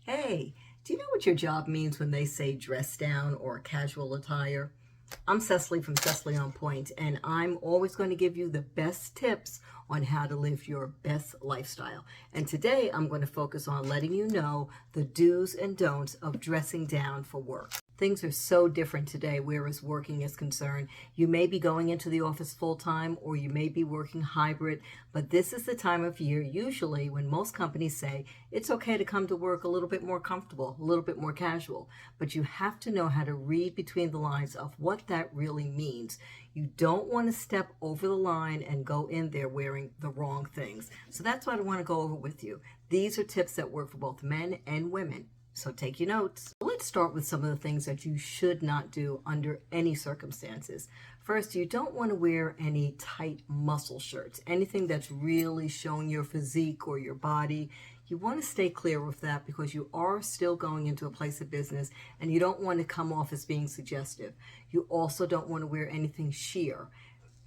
Hey, do you know what your job means when they say dress down or casual attire? I'm Cecily from Cecily on Point, and I'm always going to give you the best tips on how to live your best lifestyle. And today I'm going to focus on letting you know the do's and don'ts of dressing down for work. Things are so different today, whereas working is concerned. You may be going into the office full time or you may be working hybrid, but this is the time of year usually when most companies say it's okay to come to work a little bit more comfortable, a little bit more casual. But you have to know how to read between the lines of what that really means. You don't want to step over the line and go in there wearing the wrong things. So that's what I want to go over with you. These are tips that work for both men and women. So take your notes. Let's start with some of the things that you should not do under any circumstances. First, you don't want to wear any tight muscle shirts, anything that's really showing your physique or your body. You want to stay clear of that because you are still going into a place of business and you don't want to come off as being suggestive. You also don't want to wear anything sheer.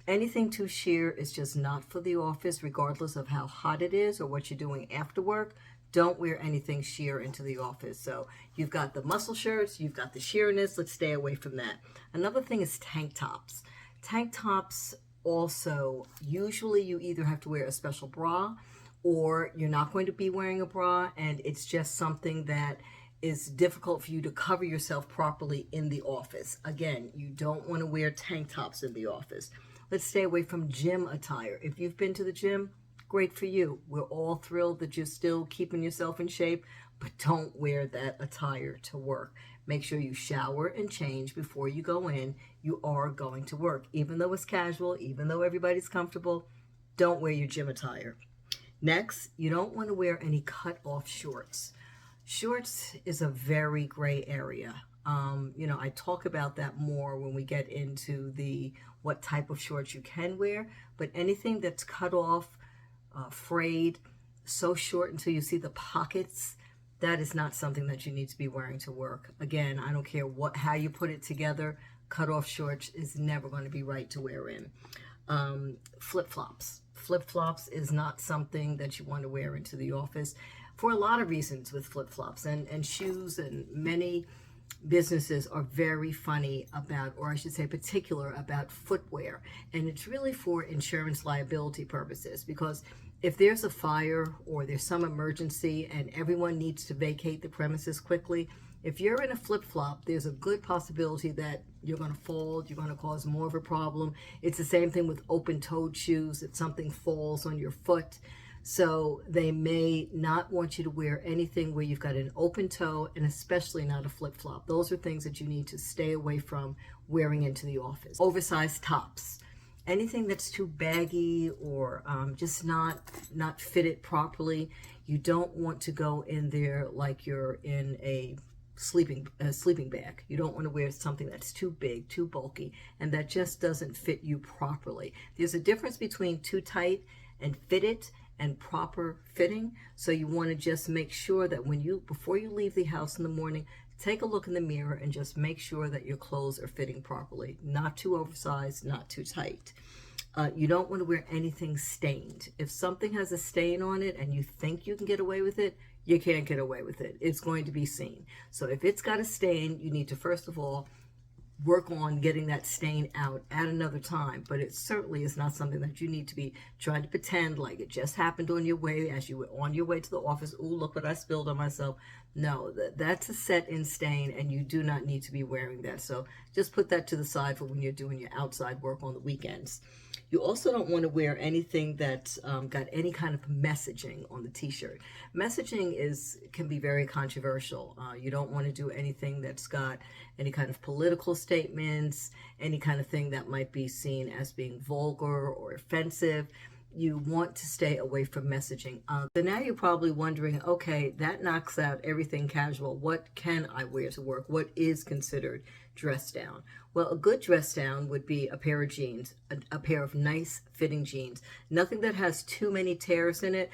Anything too sheer is just not for the office, regardless of how hot it is or what you're doing after work. Don't wear anything sheer into the office. So you've got the muscle shirts, you've got the sheerness. Let's stay away from that. Another thing is tank tops. Tank tops also, usually you either have to wear a special bra or you're not going to be wearing a bra and it's just something that is difficult for you to cover yourself properly in the office. Again, you don't want to wear tank tops in the office. Let's stay away from gym attire. If you've been to the gym, great for you. We're all thrilled that you're still keeping yourself in shape, but don't wear that attire to work. Make sure you shower and change before you go in. You are going to work. Even though it's casual, even though everybody's comfortable, don't wear your gym attire. Next, you don't want to wear any cut-off shorts. Shorts is a very gray area. I talk about that more when we get into the what type of shorts you can wear, but anything that's cut off, frayed, so short until you see the pockets, that is not something that you need to be wearing to work. Again, I don't care how you put it together, cut off shorts is never going to be right to wear in. Flip-flops. Flip-flops is not something that you want to wear into the office for a lot of reasons with flip-flops and shoes, and many businesses are very funny about, or I should say particular about footwear, and it's really for insurance liability purposes, because if there's a fire or there's some emergency and everyone needs to vacate the premises quickly, if you're in a flip-flop, there's a good possibility that you're going to fall, you're going to cause more of a problem. It's the same thing with open-toed shoes. If something falls on your foot, so they may not want you to wear anything where you've got an open toe, and especially not a flip-flop. Those are things that you need to stay away from wearing into the office. Oversized tops. Anything that's too baggy or just not fitted properly. You don't want to go in there like you're in a sleeping bag. You don't want to wear something that's too big, too bulky, and that just doesn't fit you properly. There's a difference between too tight and fitted and proper fitting. So you want to just make sure that before you leave the house in the morning, take a look in the mirror and just make sure that your clothes are fitting properly. Not too oversized, not too tight. You don't want to wear anything stained. If something has a stain on it and you think you can get away with it, you can't get away with it. It's going to be seen. So if it's got a stain, you need to first of all work on getting that stain out at another time, but it certainly is not something that you need to be trying to pretend like it just happened on your way as you were on your way to the office. Ooh, look what I spilled on myself. No, that's a set in stain and you do not need to be wearing that. So just put that to the side for when you're doing your outside work on the weekends. You also don't want to wear anything that's got any kind of messaging on the t-shirt. Messaging can be very controversial. You don't want to do anything that's got any kind of political statements, any kind of thing that might be seen as being vulgar or offensive. You want to stay away from messaging. So now you're probably wondering, okay, that knocks out everything casual. What can I wear to work? What is considered dress down? Well, a good dress down would be a pair of jeans, a pair of nice fitting jeans. Nothing that has too many tears in it.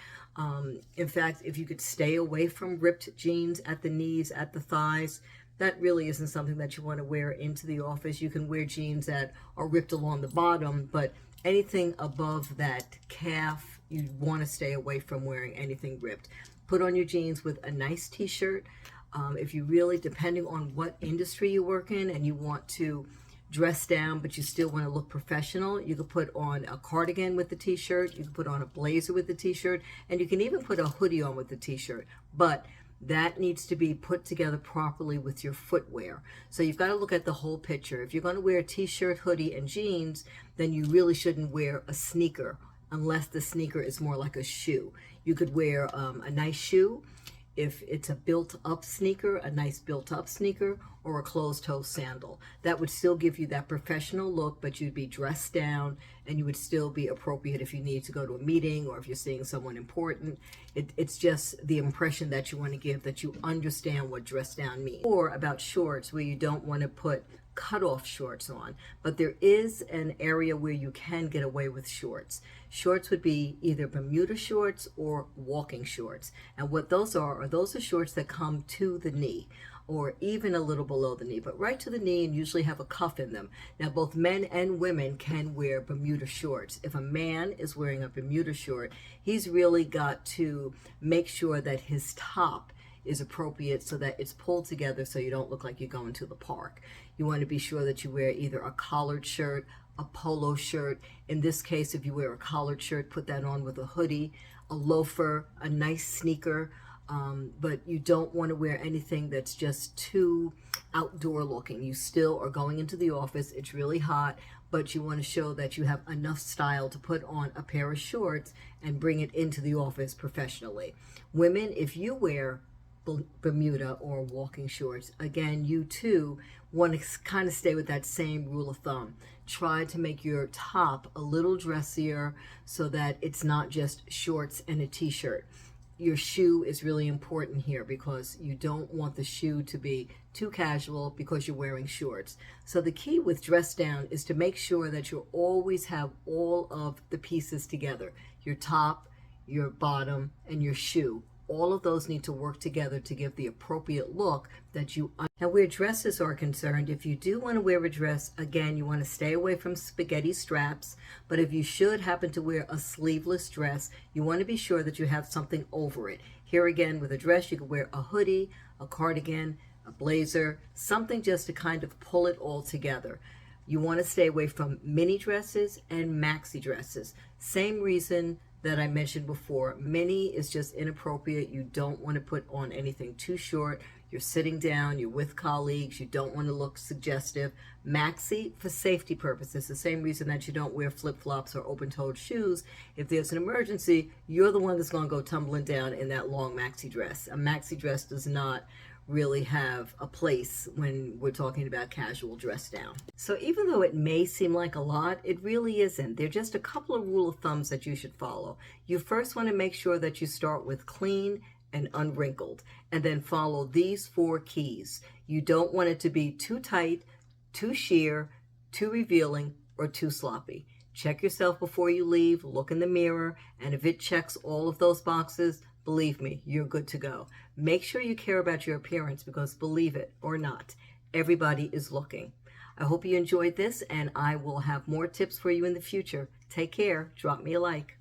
In fact, if you could stay away from ripped jeans at the knees, at the thighs, that really isn't something that you want to wear into the office. You can wear jeans that are ripped along the bottom, but anything above that calf, you want to stay away from wearing anything ripped. Put on your jeans with a nice t-shirt. If you really, depending on what industry you work in and you want to dress down but you still want to look professional, you could put on a cardigan with the t-shirt, you can put on a blazer with the t-shirt, and you can even put a hoodie on with the t-shirt. But that needs to be put together properly with your footwear. So you've got to look at the whole picture. If you're going to wear a t-shirt, hoodie, and jeans, then you really shouldn't wear a sneaker unless the sneaker is more like a shoe. You could wear a nice shoe. If it's a built-up sneaker, a nice built-up sneaker, or a closed-toe sandal. That would still give you that professional look, but you'd be dressed down, and you would still be appropriate if you need to go to a meeting or if you're seeing someone important. It's just the impression that you want to give, that you understand what dress down means. Or about shorts, where you don't want to put cut-off shorts on, but there is an area where you can get away with shorts. Shorts would be either Bermuda shorts or walking shorts, and what those are shorts that come to the knee or even a little below the knee, but right to the knee, and usually have a cuff in them. Now, both men and women can wear Bermuda shorts. If a man is wearing a Bermuda short, he's really got to make sure that his top is appropriate so that it's pulled together so you don't look like you're going to the park. You want to be sure that you wear either a collared shirt, a polo shirt. In this case, if you wear a collared shirt, put that on with a hoodie, a loafer, a nice sneaker, but you don't want to wear anything that's just too outdoor looking. You still are going into the office, it's really hot, but you want to show that you have enough style to put on a pair of shorts and bring it into the office professionally. Women, if you wear Bermuda or walking shorts, again, you too want to kind of stay with that same rule of thumb. Try to make your top a little dressier so that it's not just shorts and a t-shirt. Your shoe is really important here because you don't want the shoe to be too casual because you're wearing shorts. So the key with dress down is to make sure that you always have all of the pieces together. Your top, your bottom, and your shoe. All of those need to work together to give the appropriate look that you... Now, where dresses are concerned, if you do want to wear a dress, again, you want to stay away from spaghetti straps. But if you should happen to wear a sleeveless dress, you want to be sure that you have something over it. Here again, with a dress, you could wear a hoodie, a cardigan, a blazer, something just to kind of pull it all together. You want to stay away from mini dresses and maxi dresses. Same reason that I mentioned before. Mini is just inappropriate. You don't want to put on anything too short. You're sitting down, you're with colleagues, you don't want to look suggestive. Maxi, for safety purposes, the same reason that you don't wear flip-flops or open-toed shoes. If there's an emergency, you're the one that's going to go tumbling down in that long maxi dress. A maxi dress does not really have a place when we're talking about casual dress down. So even though it may seem like a lot, it really isn't. There are just a couple of rule of thumbs that you should follow. You first want to make sure that you start with clean and unwrinkled, and then follow these 4 keys. You don't want it to be too tight, too sheer, too revealing, or too sloppy. Check yourself before you leave, look in the mirror, and if it checks all of those boxes, believe me, you're good to go. Make sure you care about your appearance because, believe it or not, everybody is looking. I hope you enjoyed this, and I will have more tips for you in the future. Take care. Drop me a like.